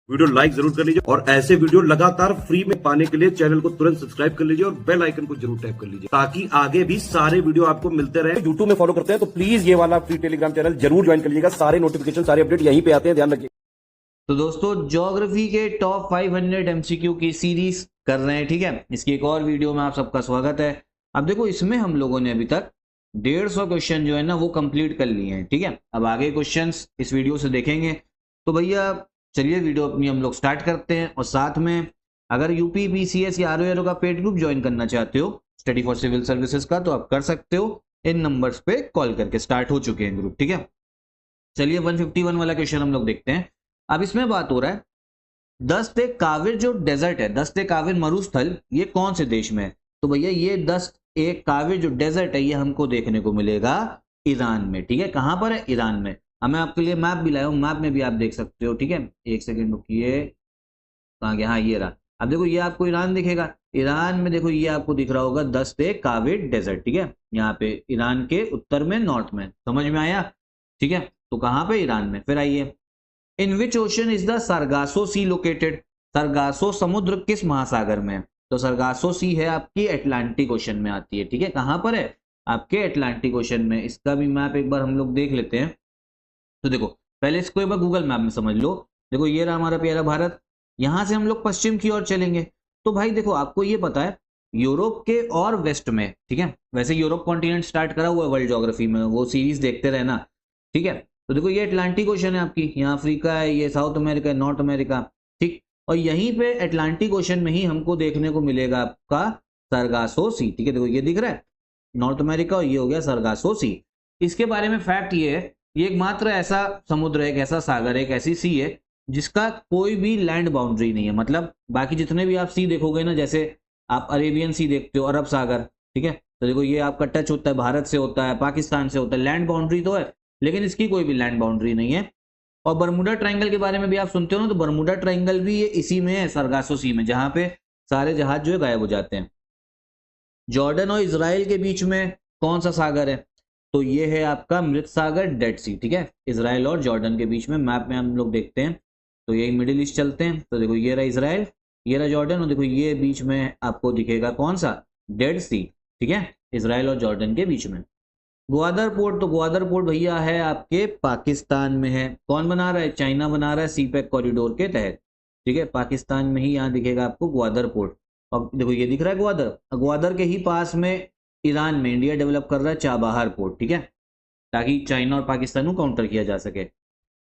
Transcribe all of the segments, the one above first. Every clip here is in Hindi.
वीडियो लाइक जरूर कर लीजिए और ऐसे वीडियो लगातार फ्री में पाने के लिए चैनल को तुरंत सब्सक्राइब कर लीजिए और बेल आइकन को जरूर टैप कर लीजिए ताकि आगे भी सारे वीडियो आपको मिलते रहे। यूट्यूब में फॉलो करते हैं तो प्लीज ये वाला फ्री टेलीग्राम चैनल जरूर ज्वाइन कर लीजिएगा। सारे नोटिफिकेशन सारे अपडेट यहीं पे आते हैं, ध्यान रखिए। तो दोस्तों ज्योग्राफी के टॉप 500 एमसीक्यू की सीरीज कर रहे हैं, ठीक है। इसकी एक और वीडियो में आप सबका स्वागत है। अब देखो इसमें हम लोगों ने अभी तक 150 क्वेश्चन जो है ना वो कंप्लीट कर लिए हैं, ठीक है। अब आगे क्वेश्चंस इस वीडियो से देखेंगे। तो भैया चलिए वीडियो अपनी हम लोग स्टार्ट करते हैं। और साथ में अगर यूपी पीसीएस या आरओ का पेड ग्रुप ज्वाइन करना चाहते हो स्टडी फॉर सिविल सर्विसेज का, तो आप कर सकते हो। इन नंबर्स पे कॉल करके स्टार्ट हो चुके हैं ग्रुप, ठीक है। चलिए 151 वाला क्वेश्चन हम लोग देखते हैं। अब इसमें बात हो रहा है दस्त काविर जो डेजर्ट है, दस्त काविर मरुस्थल, ये कौन से देश में है? तो भैया ये दस्त एक काविर जो डेजर्ट है ये हमको देखने को मिलेगा ईरान में, ठीक है। कहां पर है? ईरान में। अब मैं आपके लिए मैप भी लाया हूं, मैप में भी आप देख सकते हो, ठीक है। एक सेकेंड रुकिए, कहाँ गया? हाँ ये रहा। अब देखो ये आपको ईरान दिखेगा। ईरान में देखो ये आपको दिख रहा होगा दस्त काविर डेजर्ट, ठीक है। यहाँ पे ईरान के उत्तर में, नॉर्थ में। समझ में आया? ठीक है। तो कहां पे? ईरान में। फिर आइए, in which ocean is the Sargasso sea located? Sargasso समुद्र किस महासागर में है? तो सरगासो सी है आपकी अटलांटिक ओशन में आती है, ठीक है। कहां पर है? आपके अटलांटिक ओशन में। इसका भी मैप एक बार हम लोग देख लेते हैं। तो देखो पहले इसको एक बार गूगल मैप में समझ लो। देखो ये रहा हमारा प्यारा भारत। यहां से हम लोग पश्चिम की ओर चलेंगे तो भाई देखो आपको ये पता है यूरोप के और वेस्ट में, ठीक है। वैसे यूरोप कॉन्टिनेंट स्टार्ट करा हुआ है वर्ल्ड ज्योग्राफी में, वो सीरीज देखते रहना, ठीक है। तो देखो ये अटलांटिक ओशन है आपकी, यहाँ अफ्रीका है, ये साउथ अमेरिका है, नॉर्थ अमेरिका, ठीक। और यहीं पे अटलांटिक ओशन में ही हमको देखने को मिलेगा आपका सरगासो सी, ठीक है। देखो ये दिख रहा है नॉर्थ अमेरिका और ये हो गया सरगासो सी। इसके बारे में फैक्ट ये है, ये एकमात्र ऐसा समुद्र है, एक ऐसा सागर है, एक ऐसी सी है जिसका कोई भी लैंड बाउंड्री नहीं है। मतलब बाकी जितने भी आप सी देखोगे ना, जैसे आप अरेबियन सी देखते हो, अरब सागर, ठीक है। तो देखो ये आपका टच होता है, भारत से होता है, पाकिस्तान से होता है, लैंड बाउंड्री तो है लेकिन इसकी कोई भी लैंड बाउंड्री नहीं है। और बर्मुडा ट्रायंगल के बारे में भी आप सुनते हो ना, तो बर्मुडा ट्रायंगल भी ये इसी में है, सरगासो सी में, जहां पे सारे जहाज जो है गायब हो जाते हैं। जॉर्डन और इसराइल के बीच में कौन सा सागर है? तो ये है आपका मृत सागर, डेड सी, ठीक है। इसराइल और जॉर्डन के बीच में मैप में हम लोग देखते हैं तो यही मिडिल ईस्ट चलते हैं। तो देखो ये रहा इसराइल, ये रहा जॉर्डन, और देखो ये बीच में आपको दिखेगा कौन सा? डेड सी, ठीक है। इसराइल और जॉर्डन के बीच में। ग्वादर पोर्ट, तो ग्वादर पोर्ट भैया है आपके पाकिस्तान में है। कौन बना रहा है? चाइना बना रहा है सीपैक कॉरिडोर के तहत, ठीक है। पाकिस्तान में ही यहाँ दिखेगा आपको ग्वादर पोर्ट। और देखो ये दिख रहा है ग्वादर, ग्वादर के ही पास में ईरान में इंडिया डेवलप कर रहा है चाबहार पोर्ट, ठीक है, ताकि चाइना और पाकिस्तान को काउंटर किया जा सके।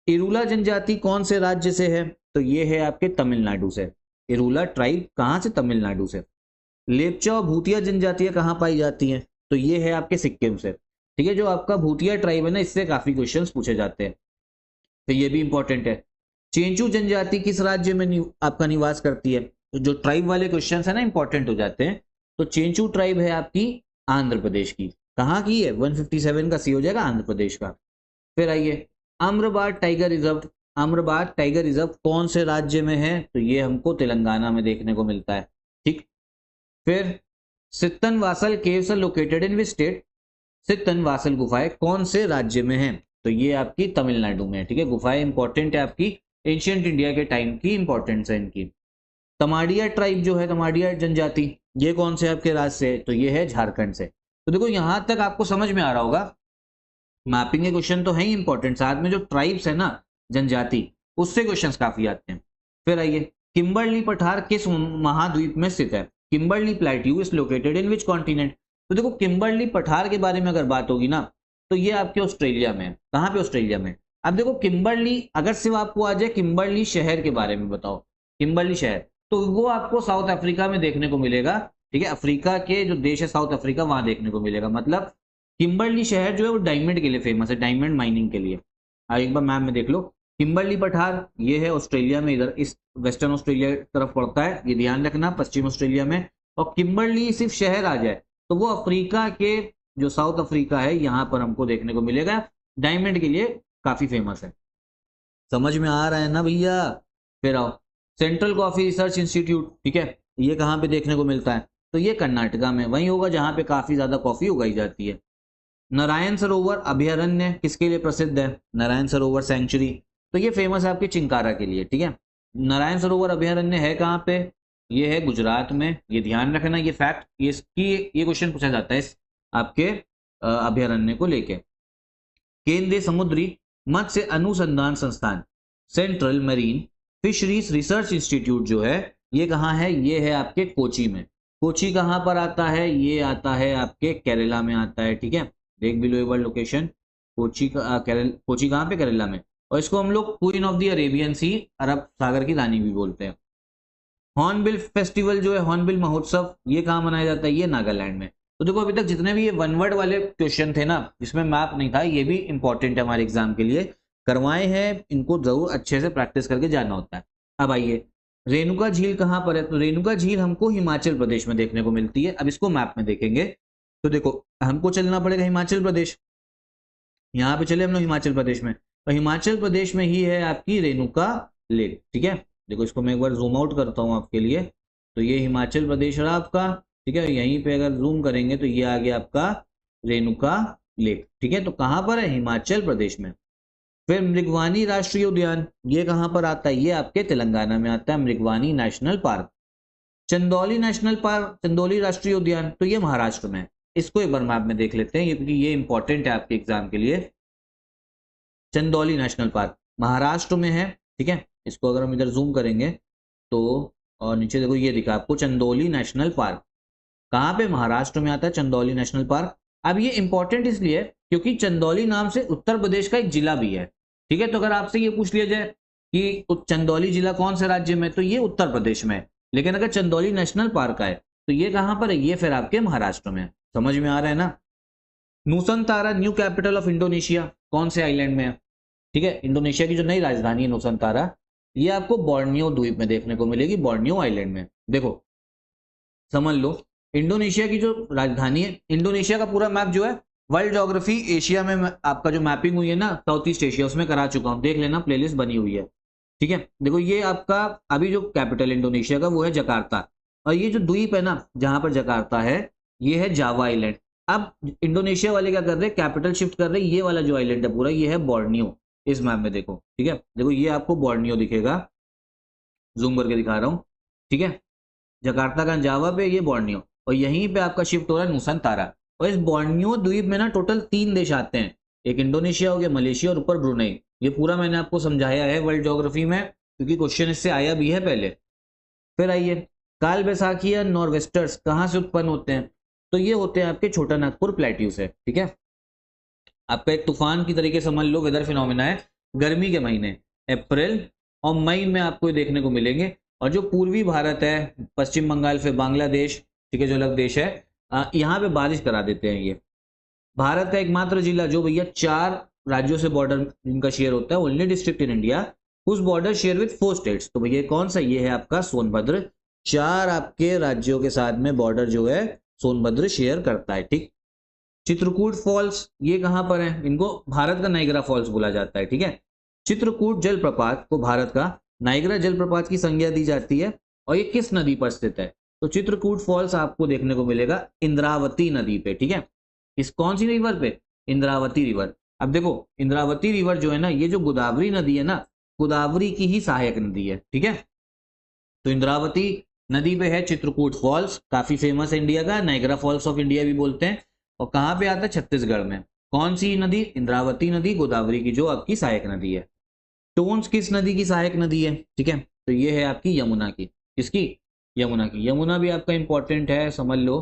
इरूला जनजाति कौन से राज्य से है? तो ये है आपके तमिलनाडु से। इरूला ट्राइब कहाँ से? तमिलनाडु से। लेपचा और भूतिया जनजातियां कहाँ पाई जाती हैं? तो ये है आपके सिक्किम से, ठीक है। जो आपका भूतिया ट्राइब है ना, इससे काफी क्वेश्चंस पूछे जाते हैं, तो ये भी इंपॉर्टेंट है। चेंचू जनजाति किस राज्य में आपका निवास करती है? तो जो ट्राइब वाले क्वेश्चंस है ना इंपॉर्टेंट हो जाते हैं। तो चेंचू ट्राइब है आपकी आंध्र प्रदेश की। कहाँ की है? 157 का सी हो जाएगा, आंध्र प्रदेश का। फिर आइए, अम्रबाद टाइगर रिजर्व, अम्रबाद टाइगर रिजर्व कौन से राज्य में है? तो ये हमको तेलंगाना में देखने को मिलता है, ठीक। फिर Sittanavasal caves are located in which state? Sittanavasal गुफाएं कौन से राज्य में है? तो ये आपकी तमिलनाडु में है, ठीक है। गुफाएं इंपॉर्टेंट है आपकी, एंशियंट इंडिया के टाइम की इंपॉर्टेंस है इनकी। तमाड़िया ट्राइब जो है, तमाड़िया जनजाति, ये कौन से आपके राज्य से है? तो ये है झारखंड से। तो देखो यहां तक आपको समझ में आ रहा होगा, मैपिंग के क्वेश्चन तो है ही इंपॉर्टेंट, साथ में जो ट्राइब्स है ना, जनजाति, उससे क्वेश्चंस काफी आते हैं। फिर आइए, किम्बरली पठार किस महाद्वीप में स्थित है? Kimberley plateau is located in which continent? तो देखो किम्बरली पठार के बारे में अगर बात होगी ना, तो ये आपके ऑस्ट्रेलिया में है। कहाँ पे? ऑस्ट्रेलिया में। अब देखो किम्बरली, अगर सिर्फ आपको आ जाए किम्बरली शहर के बारे में बताओ, किम्बरली शहर, तो वो आपको साउथ अफ्रीका में देखने को मिलेगा, ठीक है। अफ्रीका के जो देश है साउथ अफ्रीका, वहां देखने को मिलेगा। मतलब किम्बरली शहर जो है वो डायमंड के लिए फेमस है, डायमंड माइनिंग के लिए। आप एक बार मैप में देख लो, किम्बरली पठार ये है ऑस्ट्रेलिया में, इधर इस वेस्टर्न ऑस्ट्रेलिया की तरफ पड़ता है, ये ध्यान रखना, पश्चिम ऑस्ट्रेलिया में। और किम्बरली सिर्फ शहर आ जाए तो वो अफ्रीका के, जो साउथ अफ्रीका है, यहाँ पर हमको देखने को मिलेगा, डायमंड के लिए काफी फेमस है। समझ में आ रहा है ना भैया? फिर आओ, सेंट्रल कॉफी रिसर्च इंस्टीट्यूट, ठीक है, ये कहाँ पे देखने को मिलता है? तो ये कर्नाटका में वही होगा जहाँ पे काफी ज्यादा कॉफी उगाई जाती है। नारायण सरोवर अभयारण्य किसके लिए प्रसिद्ध है? नारायण सरोवर सेंचुरी, तो ये फेमस है आपके चिंकारा के लिए, ठीक है। नारायण सरोवर अभयारण्य है कहाँ पे? ये है गुजरात में। ये ध्यान रखना, ये फैक्ट, ये क्वेश्चन पूछा जाता है इस आपके अभयारण्य को लेके। केंद्रीय समुद्री मत्स्य अनुसंधान संस्थान, central marine fisheries research institute जो है ये कहाँ है? ये है आपके कोची में। कोची कहाँ पर आता है? ये आता है आपके केरला में आता है, ठीक है। देख भी लो एक बार लोकेशन, कोची कोची कहाँ पे? केरला में। और इसको हम लोग क्वीन ऑफ द अरेबियन सी, अरब सागर की रानी भी बोलते हैं। हॉर्नबिल फेस्टिवल जो है, हॉर्नबिल महोत्सव, ये कहाँ मनाया जाता है? ये नागालैंड में। तो देखो अभी तक जितने भी ये वन वर्ड वाले क्वेश्चन थे ना, जिसमें मैप नहीं था, ये भी इंपॉर्टेंट है हमारे एग्जाम के लिए, करवाए हैं, इनको जरूर अच्छे से प्रैक्टिस करके जाना होता है। अब आइए, रेणुका झील कहाँ पर है? तो रेणुका झील हमको हिमाचल प्रदेश में देखने को मिलती है। अब इसको मैप में देखेंगे तो देखो हमको चलना पड़ेगा हिमाचल प्रदेश, यहाँ पे चले हम लोग हिमाचल प्रदेश में, तो हिमाचल प्रदेश में ही है आपकी रेणुका लेक, ठीक है। देखो इसको मैं एक बार जूम आउट करता हूँ आपके लिए, तो ये हिमाचल प्रदेश रहा आपका, ठीक है। यहीं पे अगर जूम करेंगे तो ये आ गया आपका रेणुका लेक, ठीक है। तो कहाँ पर है? हिमाचल प्रदेश में। फिर मृगवानी राष्ट्रीय उद्यान, ये कहाँ पर आता है? ये आपके तेलंगाना में आता है, Mrugavani national park. Chandauli national park, Chandauli राष्ट्रीय उद्यान, तो ये महाराष्ट्र में है। इसको एक बार मैप में देख लेते हैं, क्योंकि ये इंपॉर्टेंट है आपके एग्जाम के लिए। चंदौली नेशनल पार्क महाराष्ट्र में है, ठीक है। इसको अगर हम इधर जूम करेंगे तो, और नीचे देखो ये दिखा आपको चंदौली नेशनल पार्क, कहाँ पे? महाराष्ट्र में आता है चंदौली नेशनल पार्क। अब ये इंपॉर्टेंट इसलिए क्योंकि चंदौली नाम से उत्तर प्रदेश का एक जिला भी है, ठीक है। तो अगर आपसे ये पूछ लिया जाए कि चंदौली जिला कौन से राज्य में, तो ये उत्तर प्रदेश में है। लेकिन अगर चंदौली नेशनल पार्क है तो ये कहाँ पर है? ये फिर आपके महाराष्ट्र में है। समझ में आ रहा है ना? नूसनतारा न्यू कैपिटल ऑफ इंडोनेशिया, कौन से आइलैंड में है? ठीक है, इंडोनेशिया की जो नई राजधानी है नूसनतारा, ये आपको बोर्नियो द्वीप में देखने को मिलेगी, बोर्नियो आइलैंड में। देखो समझ लो, इंडोनेशिया की जो राजधानी है, इंडोनेशिया का पूरा मैप जो है वर्ल्ड ज्योग्राफी एशिया में आपका जो मैपिंग हुई है ना, साउथ ईस्ट एशिया, उसमें करा चुका हूं, देख लेना, प्लेलिस्ट बनी हुई है, ठीक है। देखो ये आपका अभी जो कैपिटल इंडोनेशिया का वो है जकार्ता, और ये जो द्वीप है ना जहां पर जकार्ता है, ये है जावा आइलैंड। अब इंडोनेशिया वाले क्या कर रहे हैं? कैपिटल शिफ्ट कर रहे हैं, ये वाला जो आइलैंड है पूरा, ये है बोर्नियो। इस मैप में देखो, ठीक है, देखो ये आपको बोर्नियो दिखेगा, जूम करके दिखा रहा हूं, ठीक है। जकार्ता का जावा पे, ये बोर्नियो, और यहीं पे आपका शिफ्ट हो रहा है नूसनतारा। और इस बोर्नियो द्वीप में ना टोटल 3 देश आते हैं, एक इंडोनेशिया हो गया, मलेशिया और ऊपर ब्रुनेई। ये पूरा मैंने आपको समझाया है वर्ल्ड ज्योग्राफी में, क्योंकि क्वेश्चन इससे आया भी है पहले। फिर आइए, काल बैसाखी या नॉर्वेस्टर्स कहाँ से उत्पन्न होते हैं? तो ये होते हैं आपके छोटा नागपुर प्लेट्यू से, ठीक है। आपका एक तूफान की तरीके समझ लो, वेदर फिनोमिना है। गर्मी के महीने अप्रैल और मई में आपको देखने को मिलेंगे। और जो पूर्वी भारत है, पश्चिम बंगाल, फिर बांग्लादेश, ठीक है, जो अलग देश है, यहाँ पे बारिश करा देते हैं। ये भारत का एकमात्र जिला जो भैया 4 राज्यों से बॉर्डर इनका शेयर होता है, ओनली डिस्ट्रिक्ट इन इंडिया उस बॉर्डर शेयर विद 4 स्टेट्स। तो भैया कौन सा? ये है आपका सोनभद्र। 4 आपके राज्यों के साथ में बॉर्डर जो है सोनभद्र शेयर करता है, ठीक। चित्रकूट फॉल्स, ये कहां पर है? इनको भारत का नाइग्रा फॉल्स बोला जाता है, ठीक है। चित्रकूट जलप्रपात को भारत का नाइग्रा जलप्रपात की संज्ञा दी जाती है, और ये किस नदी पर स्थित है? तो चित्रकूट फॉल्स आपको देखने को मिलेगा इंद्रावती नदी पे, ठीक है। इस कौन सी रिवर पे? इंद्रावती रिवर। अब देखो इंद्रावती रिवर जो है ना, ये जो गोदावरी नदी है ना, गोदावरी की ही सहायक नदी है, ठीक है। तो इंद्रावती नदी पे है चित्रकूट फॉल्स, काफी फेमस है इंडिया का, नाइग्रा फॉल्स ऑफ इंडिया भी बोलते हैं। और कहाँ पे आता है? छत्तीसगढ़ में। कौन सी नदी? इंद्रावती नदी, गोदावरी की जो आपकी सहायक नदी है। टोन्स किस नदी की सहायक नदी है? ठीक है, तो ये है आपकी यमुना की। किसकी? यमुना की। यमुना भी आपका इंपॉर्टेंट है, समझ लो।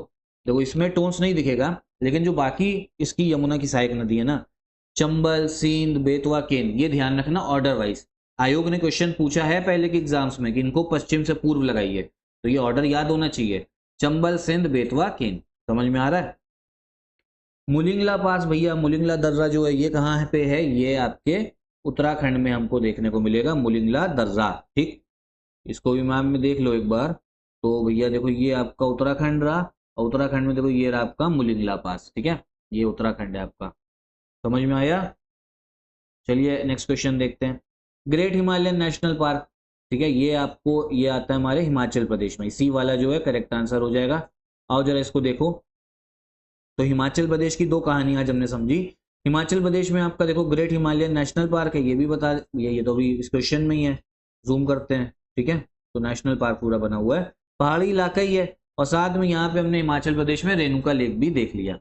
देखो इसमें टोन्स नहीं दिखेगा, लेकिन जो बाकी इसकी यमुना की सहायक नदी है ना, चंबल, सिंध, बेतवा, केन, ये ध्यान रखना ऑर्डर वाइज। आयोग ने क्वेश्चन पूछा है पहले के एग्जाम्स में कि इनको पश्चिम से पूर्व लगाइए, तो ये ऑर्डर याद होना चाहिए, चंबल, सिंध, बेतवा, केन। समझ में आ रहा है? मुलिंगला पास भैया, मुलिंगला दर्रा जो है ये कहाँ पे है? ये आपके उत्तराखंड में हमको देखने को मिलेगा, मुलिंगला दर्रा, ठीक। इसको भी मैप में देख लो एक बार। तो भैया देखो ये आपका उत्तराखंड रहा, और उत्तराखंड में देखो ये रहा आपका मुलिंगला पास, ठीक है, ये उत्तराखंड है आपका। समझ में आया? चलिए नेक्स्ट क्वेश्चन देखते हैं। ग्रेट हिमालयन नेशनल पार्क, ठीक है, ये आपको ये आता है हमारे हिमाचल प्रदेश में, इसी वाला जो है करेक्ट आंसर हो जाएगा। आओ जरा इसको देखो। तो हिमाचल प्रदेश की 2 कहानी आज हमने समझी। हिमाचल प्रदेश में आपका देखो ग्रेट हिमालयन नेशनल पार्क है, ये भी बता, ये तो अभी इस क्वेश्चन में ही है, जूम करते हैं, ठीक है, तो नेशनल पार्क पूरा बना हुआ है, पहाड़ी इलाका ही है। और साथ में यहाँ पे हमने हिमाचल प्रदेश में रेणुका लेक भी देख लिया।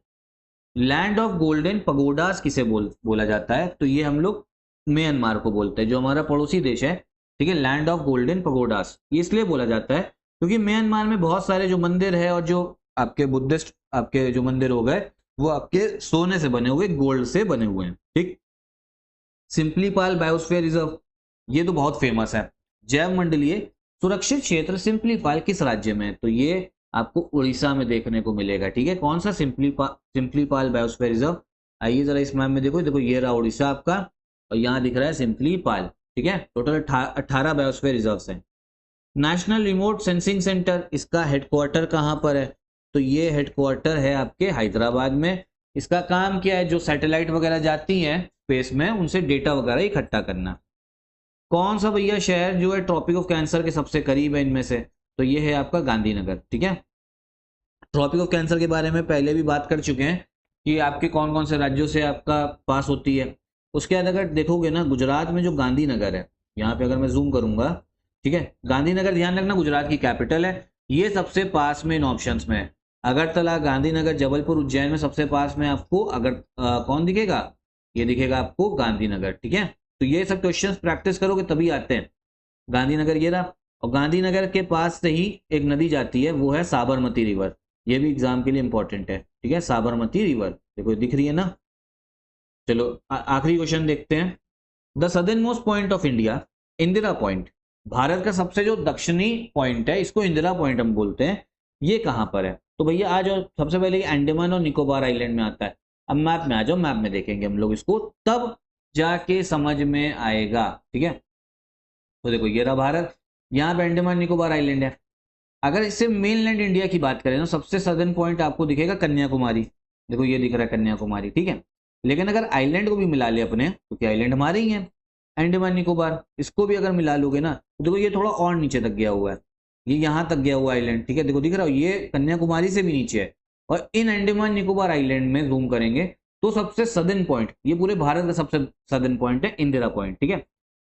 लैंड ऑफ गोल्डन पगोडास किसे बोला जाता है, तो ये हम लोग म्यांमार को बोलते हैं, जो हमारा पड़ोसी देश है, ठीक है। लैंड ऑफ गोल्डन पगोडास ये इसलिए बोला जाता है क्योंकि म्यांमार में बहुत सारे जो मंदिर है और जो आपके बुद्धिस्ट आपके जो मंदिर हो गए वो आपके सोने से बने हुए, गोल्ड से बने हुए हैं, ठीक। सिंपलीपाल बायोस्फीयर रिजर्व ये तो बहुत फेमस है। जैव मंडलीय सुरक्षित क्षेत्र सिंपलीपाल किस राज्य में है, तो ये आपको उड़ीसा में देखने को मिलेगा, ठीक है। कौन सा सिंपलीपाल बायोस्फीयर रिजर्व, आइए जरा इस मैप में देखो, देखो ये रहा उड़ीसा आपका और यहाँ दिख रहा है सिंपलीपाल, ठीक है। टोटल 18 बायोस्फीयर रिजर्व्स हैं। नेशनल रिमोट सेंसिंग सेंटर इसका हेडक्वार्टर कहाँ पर है, तो ये हेडक्वार्टर है आपके हैदराबाद में। इसका काम क्या है, जो सैटेलाइट वगैरह जाती हैं स्पेस में उनसे डेटा वगैरह इकट्ठा करना। कौन सा भैया शहर जो है ट्रॉपिक ऑफ कैंसर के सबसे करीब है इनमें से, तो ये है आपका गांधीनगर, ठीक है। ट्रॉपिक ऑफ कैंसर के बारे में पहले भी बात कर चुके हैं कि आपके कौन कौन से राज्यों से आपका पास होती है। उसके बाद अगर देखोगे ना, गुजरात में जो गांधीनगर है, यहाँ पे अगर मैं जूम करूंगा, ठीक है, गांधीनगर ध्यान रखना गुजरात की कैपिटल है, ये सबसे पास में इन ऑप्शंस में है। अगरतला, गांधीनगर, जबलपुर, उज्जैन में सबसे पास में आपको अगर कौन दिखेगा, ये दिखेगा आपको गांधीनगर, ठीक है। तो ये सब क्वेश्चंस प्रैक्टिस करोगे तभी आते हैं। गांधीनगर ये रहा, और गांधीनगर के पास से ही एक नदी जाती है, वो है साबरमती रिवर, ये भी एग्जाम के लिए इंपॉर्टेंट है, ठीक है। साबरमती रिवर देखो दिख रही है ना। चलो आखिरी क्वेश्चन देखते हैं। The southern most point of India, Indira point, Bharat का सबसे जो दक्षिणी पॉइंट है, इसको इंदिरा पॉइंट हम बोलते हैं, ये कहां पर है, तो भैया आ जाओ, सबसे पहले अंडमान और निकोबार आइलैंड में आता है। अब मैप में आ जाओ, मैप में देखेंगे हम लोग इसको, तब जाके समझ में आएगा, ठीक है। तो देखो ये रहा भारत, यहाँ पे अंडमान निकोबार आइलैंड है। अगर इससे मेनलैंड इंडिया की बात करें तो सबसे सदर्न पॉइंट आपको दिखेगा कन्याकुमारी, देखो ये दिख रहा है कन्याकुमारी, ठीक है। लेकिन अगर आइलैंड को भी मिला ले अपने, क्योंकि आइलैंड हमारे ही हैं, अंडमान निकोबार, इसको भी अगर मिला लोगे ना, तो देखो ये थोड़ा और नीचे तक गया हुआ है, ये यहाँ तक गया हुआ आइलैंड, ठीक है। देखो दिख रहा हो, ये कन्याकुमारी से भी नीचे है। और इन अंडमान निकोबार आइलैंड में जूम करेंगे तो सबसे सदर्न पॉइंट, ये पूरे भारत का सबसे सदर्न पॉइंट है इंदिरा पॉइंट, ठीक है।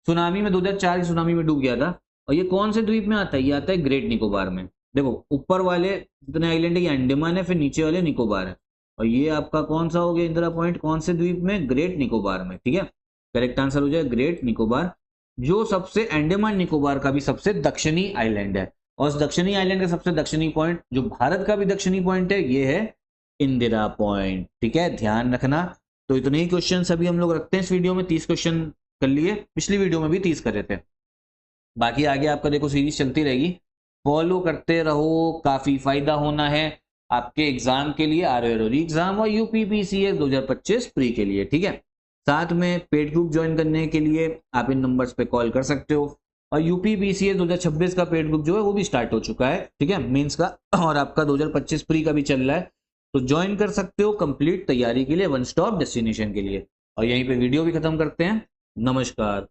सुनामी में 2004 की सुनामी में डूब गया था। और ये कौन से द्वीप में आता है, ये आता है ग्रेट निकोबार में। देखो ऊपर वाले जितने आइलैंड है ये अंडमान है, फिर नीचे वाले निकोबार है, और ये आपका कौन सा हो गया इंदिरा पॉइंट, कौन से द्वीप में, ग्रेट निकोबार में, ठीक है। करेक्ट आंसर हो जाए ग्रेट निकोबार, जो सबसे अंडमान निकोबार का भी सबसे दक्षिणी आइलैंड है। और उस दक्षिणी आइलैंड का सबसे दक्षिणी पॉइंट, जो भारत का भी दक्षिणी पॉइंट है, ये है इंदिरा पॉइंट, ठीक है, ध्यान रखना। तो इतने ही क्वेश्चन अभी हम लोग रखते हैं इस वीडियो में, 30 क्वेश्चन कर लिए, पिछली वीडियो में भी 30 कर रहे थे। बाकी आगे आपका देखो सीरीज चलती रहेगी, फॉलो करते रहो, काफी फायदा होना है आपके एग्जाम के लिए, आरआरबी एग्जाम और यूपीपीसीएस 2025 प्री के लिए, ठीक है। साथ में पेड ग्रुप ज्वाइन करने के लिए आप इन नंबर्स पे कॉल कर सकते हो। और यूपीपीसीएस 2026 का पेड ग्रुप जो है वो भी स्टार्ट हो चुका है, ठीक है, मेंस का, और आपका 2025 प्री का भी चल रहा है, तो ज्वाइन कर सकते हो कंप्लीट तैयारी के लिए, वन स्टॉप डेस्टिनेशन के लिए। और यहीं पे वीडियो भी खत्म करते हैं। नमस्कार।